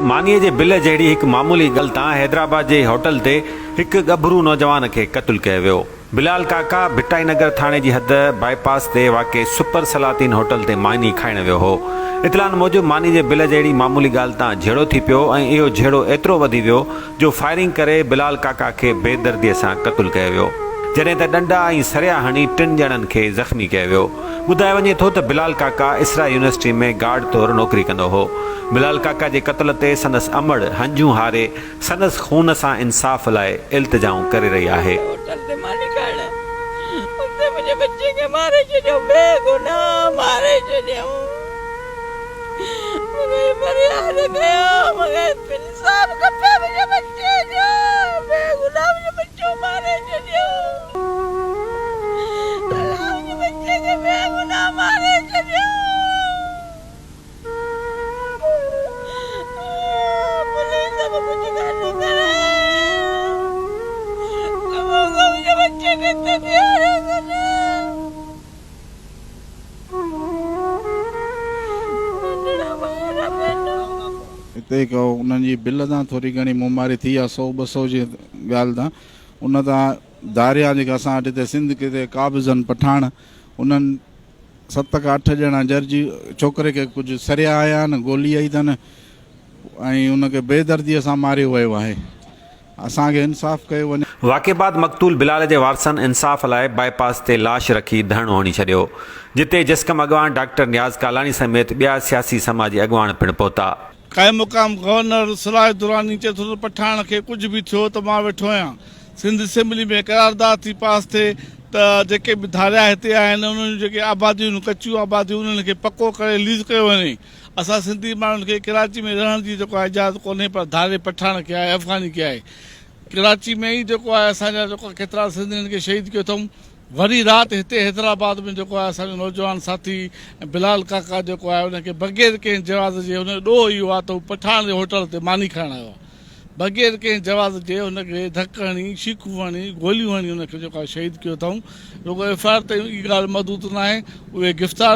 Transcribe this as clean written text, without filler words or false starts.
मानीअ जे बिल जहिड़ी हिकु मामूली ॻाल्हि तां हैदराबाद जे होटल ते हिकु गभरू नौजवान खे क़त्ल कयो वियो। बिलाल काका भिटाई नगर थाणे जी हद बाईपास ते वाक़े सुपर सलातीन होटल ते मानी खाइण वियो हो। इतलान मूजिबि मानी जे बिल जहिड़ी मामूली ॻाल्हि तां झेड़ो थी पियो ऐं इहो झेड़ो एतिरो वधी वियो जो फायरिंग करे बिलाल काका खे बेदर्दीअ सां क़त्ल कयो वियो, जॾहिं त डंडा ऐं सरिया हणी 3 ॼणनि खे ज़ख़्मी कयो वियो। ॿुधायो वञे थो त बिलाल काका इसरा यूनिवर्सिटी में गार्ड तौरु नौकरी कंदो हो। बिलाल काका जे क़त्ल ते संदसि अमड़ हंजूं हारे संदसि खून सां इंसाफ़ लाइ इल्तिजाऊं करे रही आहे। हिते उन्हनि जी बिल तां थोरी घणी मुमारी थी आहे 100-200 जी ॻाल्हि तां। उन तां दारिया जेका असां वटि हिते सिंध किते काबिज़नि पठाण उन्हनि 7 खां 8 ॼणा जर्जी छोकिरे खे कुझु सरिया आया आहिनि, गोली आई अथनि ऐं उनखे बेदर्दीअ सां मारियो वियो आहे। असांखे इंसाफ़ कयो वञे। वाक़े बाद मक़तूल बिलाल जे वारसनि इंसाफ़ लाइ बाईपास ते लाश रखी धरणो हणी छॾियो, जिते जिस्कम अॻवान डॉक्टर नियाज़ कालानी समेत ॿिया सियासी समाजी अॻवान पिणु पहुता। काइम मुक़ाम गवर्नर सलाह दुरानी चए थो पठाण खे कुझु बि थियो त मां वेठो आहियां। सिंध असेंबली में करारदाद थी पास थिए त जेके बि धारिया हिते आहिनि उन्हनि जेके आबादियूं कचियूं आबादियूं उन्हनि खे पको करे लीज़ कयो वञे। असां सिंधी माण्हुनि खे कराची में रहण जी जेको आहे इजाज़त कोन्हे, पर धारे पठाण खे आहे, अफ़गानी खे आहे। कराची में ई जेको आहे असांजा जेको केतिरा सिंधियुनि खे शहीद कयो अथऊं। वरी राति हिते हैदराबाद में जेको आहे असांजो नौजवान साथी बिलाल काका जेको आहे उनखे बग़ैर कंहिं जवाज़ जे हुन ॾोह इहो आहे त हू पठाण जे होटल ते मानी खाइण आयो आहे। बग़ैर कंहिं जवाज़ जे हुनखे धक हणी, शीखूं हणी, गोलियूं हणी हुनखे जेको आहे शहीद कयो अथऊं। रुगो एफ आई आर ते ई ॻाल्हि महदूद न आहे, उहे गिरफ़्तार